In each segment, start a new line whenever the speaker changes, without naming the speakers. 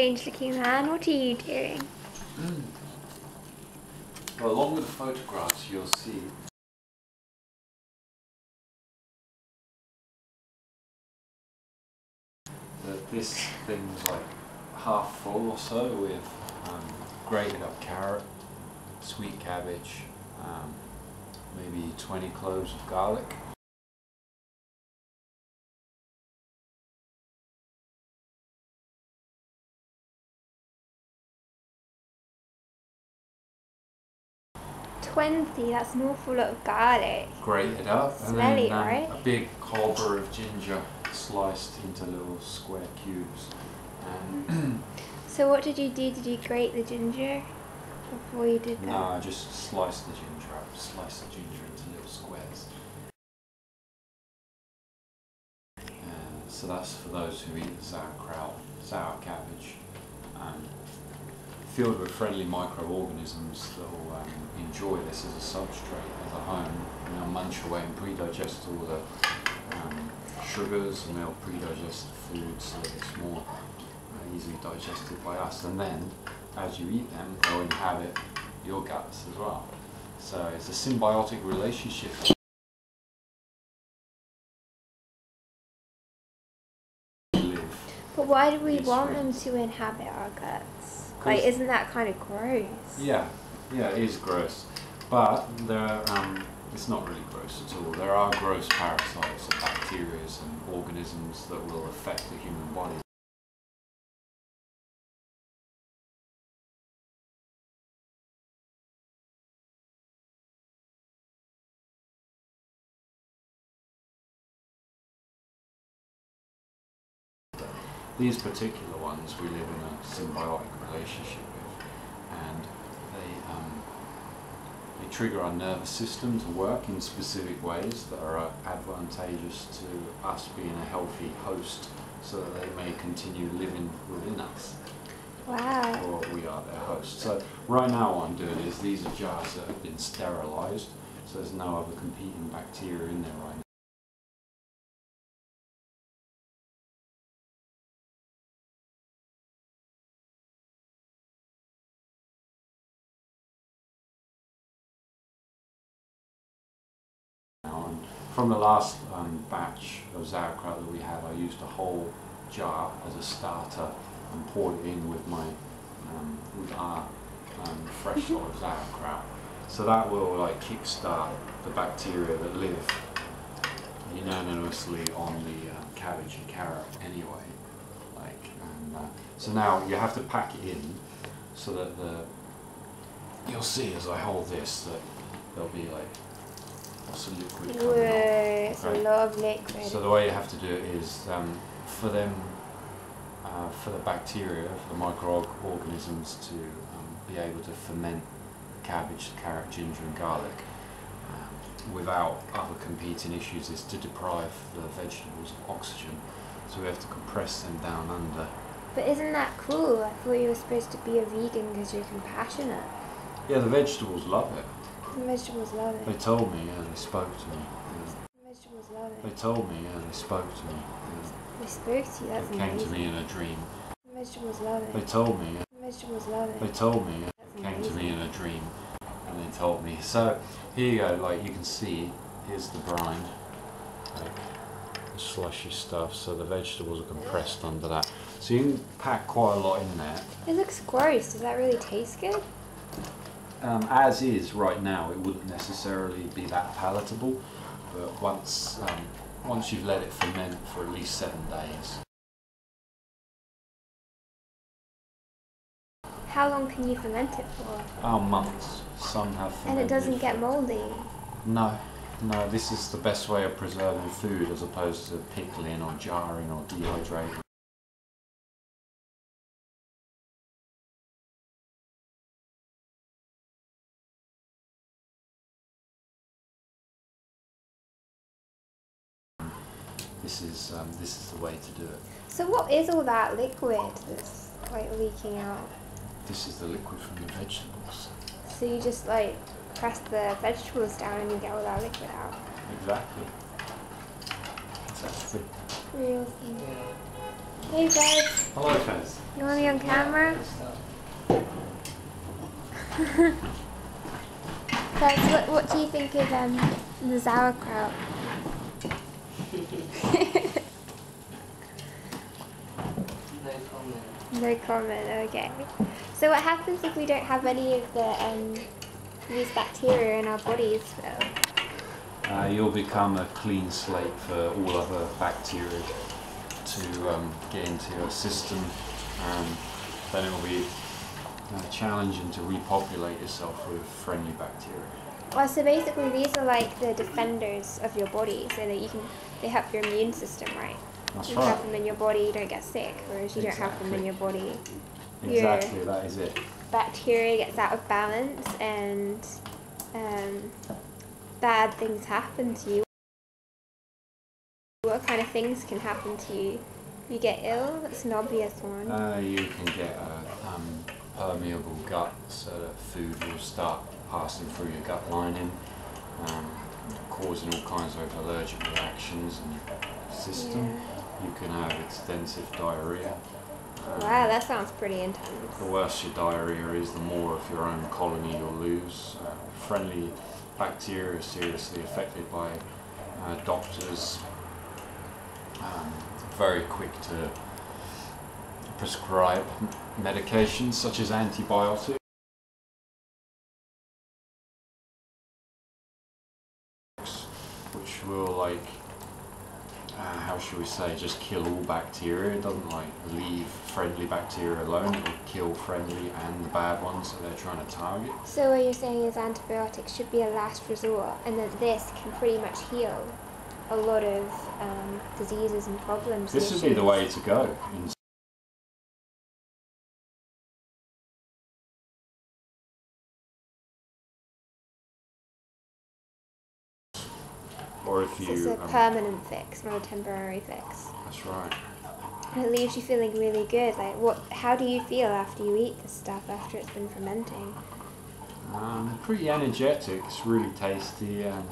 strange looking man. What are you doing?
Well, along with the photographs, you'll see that this thing's like half full or so with grated up carrot, sweet cabbage, maybe 20 cloves of garlic.
That's an awful lot of garlic.
Grated up.
Smelly,
and then
right?
a big clobber of ginger sliced into little square cubes.
So what did you do? Did you grate the ginger before you did that?
No, I just sliced the ginger up, sliced the ginger into little squares. So that's for those who eat sauerkraut, sour cabbage, filled with friendly microorganisms that will enjoy this as a substrate, as a home, and they'll munch away and pre-digest all the sugars, and they'll pre-digest the food so that it's more easily digested by us. And then, as you eat them, they'll inhabit your guts as well. So it's a symbiotic relationship.
But why do we want them to inhabit our guts? Like, isn't that kind of gross?
Yeah, it is gross. But it's not really gross at all. There are gross parasites and bacteria and organisms that will affect the human body. These particular ones we live in a symbiotic relationship with, and they trigger our nervous system to work in specific ways that are advantageous to us being a healthy host, so that they may continue living within us.
Wow.
Or we are their host. So right now what I'm doing is, these are jars that have been sterilised, so there's no other competing bacteria in there right now. From the last batch of sauerkraut that we had, I used a whole jar as a starter and poured it in with our fresh sort of sauerkraut. So that will like kickstart the bacteria that live unanimously on the cabbage and carrot anyway. So now you have to pack it in so that you'll see as I hold this that there'll be like lots of liquid coming off.
It's a lot of liquid.
So the way you have to do it is for the bacteria, for the microorganisms to be able to ferment cabbage, carrot, ginger and garlic without other competing issues, is to deprive the vegetables of oxygen. So we have to compress them down under.
But isn't that cool? I thought you were supposed to be a vegan because you're compassionate.
Yeah, the vegetables love it.
The vegetables love it.
They told me, yeah, they spoke to me.
The vegetables love it.
They told me, yeah, they spoke to me.
They spoke to you, that's
They
amazing.
came to me in a dream.
The vegetables love it.
They told me, yeah.
The vegetables love it.
They told me,
That's
came to
amazing.
me in a dream, and they told me. So here you go, like you can see, here's the brine, like the slushy stuff. So the vegetables are compressed under that. So you can pack quite a lot in there.
It looks gross. Does that really taste good?
As is right now, it wouldn't necessarily be that palatable, but once you've let it ferment for at least 7 days.
How long can you ferment it for?
Oh, months. Some have fermented.
And it doesn't get
for-
mouldy?
No, this is the best way of preserving food as opposed to pickling or jarring or dehydrating. This is the way to do it.
So what is all that liquid that's like leaking out?
This is the liquid from the vegetables.
So you just like press the vegetables down and you get all that liquid out?
Exactly. Exactly.
Real thing. Hey Fez,
Hello, Fez.
you want me on camera? Fez, what do you think of the sauerkraut?
No comment.
No comment, okay. So what happens if we don't have any of the these bacteria in our bodies, Phil?
You'll become a clean slate for all other bacteria to get into your system. Then it will be challenging to repopulate yourself with friendly bacteria.
Well, so basically these are like the defenders of your body, so that they help your immune system, right?
That's
You
right.
have them in your body, you don't get sick, whereas you don't have them in your body.
Exactly, that is it.
Bacteria gets out of balance and bad things happen to you. What kind of things can happen to you? You get ill, that's an obvious one.
You can get a permeable gut, so that food will start passing through your gut lining, causing all kinds of allergic reactions in your system.
Yeah.
You can have extensive diarrhea.
Wow, that sounds pretty intense.
The worse your diarrhea is, the more of your own colony you'll lose. Friendly bacteria are seriously affected by doctors. Very quick to prescribe medications such as antibiotics, which will how should we say, just kill all bacteria. It doesn't leave friendly bacteria alone. It will kill friendly and the bad ones that they're trying to target.
So what you're saying is antibiotics should be a last resort, and that this can pretty much heal a lot of diseases and problems.
This would be the way to go. Or if you...
So it's a permanent fix, not a temporary fix.
That's right.
And it leaves you feeling really good. Like, how do you feel after you eat this stuff, after it's been fermenting?
Pretty energetic. It's really tasty and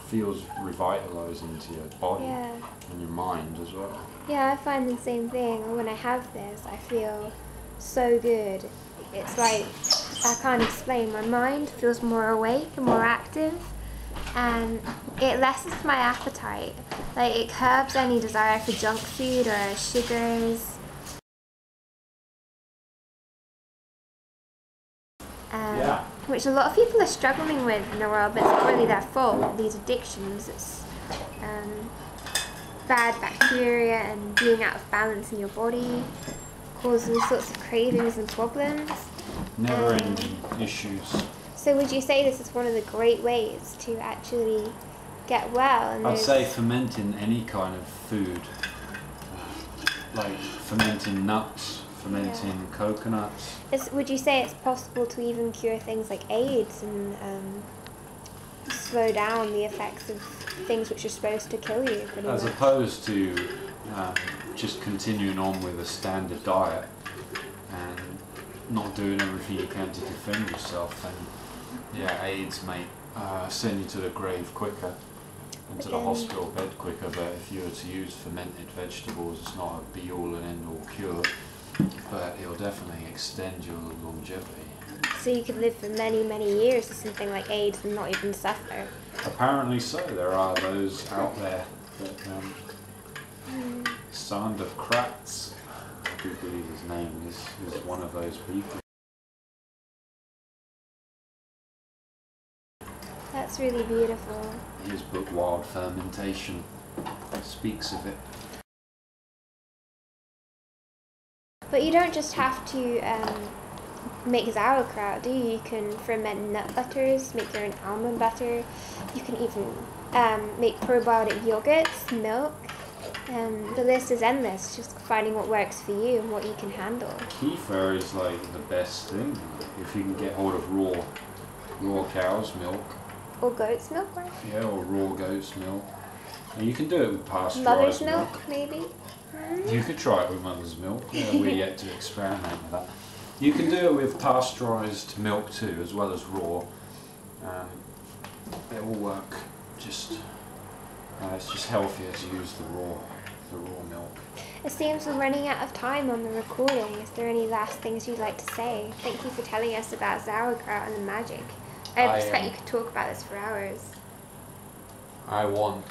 feels revitalizing to your body and your mind as well.
Yeah, I find the same thing. When I have this, I feel so good. It's like, I can't explain. My mind feels more awake and more active, and it lessens my appetite. Like, it curbs any desire for junk food or sugars. Which a lot of people are struggling with in the world, but it's not really their fault. These addictions, it's bad bacteria and being out of balance in your body cause all sorts of cravings and problems.
Never-ending issues.
So would you say this is one of the great ways to actually get well? And
I'd say fermenting any kind of food, like fermenting nuts, fermenting coconuts.
Would you say it's possible to even cure things like AIDS and slow down the effects of things which are supposed to kill you?
As opposed to just continuing on with a standard diet and not doing everything you can to defend yourself, and AIDS may send you to the grave quicker and to the hospital bed quicker. But if you were to use fermented vegetables, it's not a be-all and end-all cure, but it'll definitely extend your longevity.
So you could live for many, many years with something like AIDS and not even suffer?
Apparently so. There are those out there that Sander Kratz, I do believe his name is one of those people.
That's really beautiful.
His book Wild Fermentation speaks of it.
But you don't just have to make sauerkraut, do you? You can ferment nut butters, make your own almond butter. You can even make probiotic yogurts, milk. The list is endless, just finding what works for you and what you can handle.
Kefir is like the best thing if you can get hold of raw cow's milk.
Or goat's milk, right?
Yeah, or raw goat's milk. And you can do it with pasteurized
Mother's milk, maybe?
You could try it with mother's milk. Yeah, we're yet to experiment with that. You can do it with pasteurized milk too, as well as raw. They all work. Just it's just healthier to use the raw milk.
It seems we're running out of time on the recording. Is there any last things you'd like to say? Thank you for telling us about sauerkraut and the magic. I expect you could talk about this for hours.
I want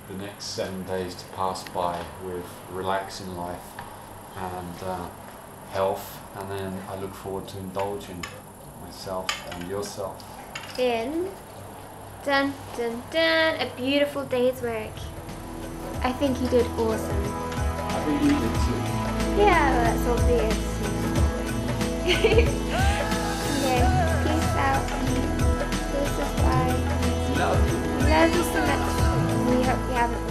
the next 7 days to pass by with relaxing life and health, and then I look forward to indulging myself and yourself
In dun dun dun, a beautiful day's work. I think you did awesome.
I think you did too.
Yeah, well, that's obvious. Okay, peace out. Peace, bye.
Love you.
Love you so much. We hope you haven't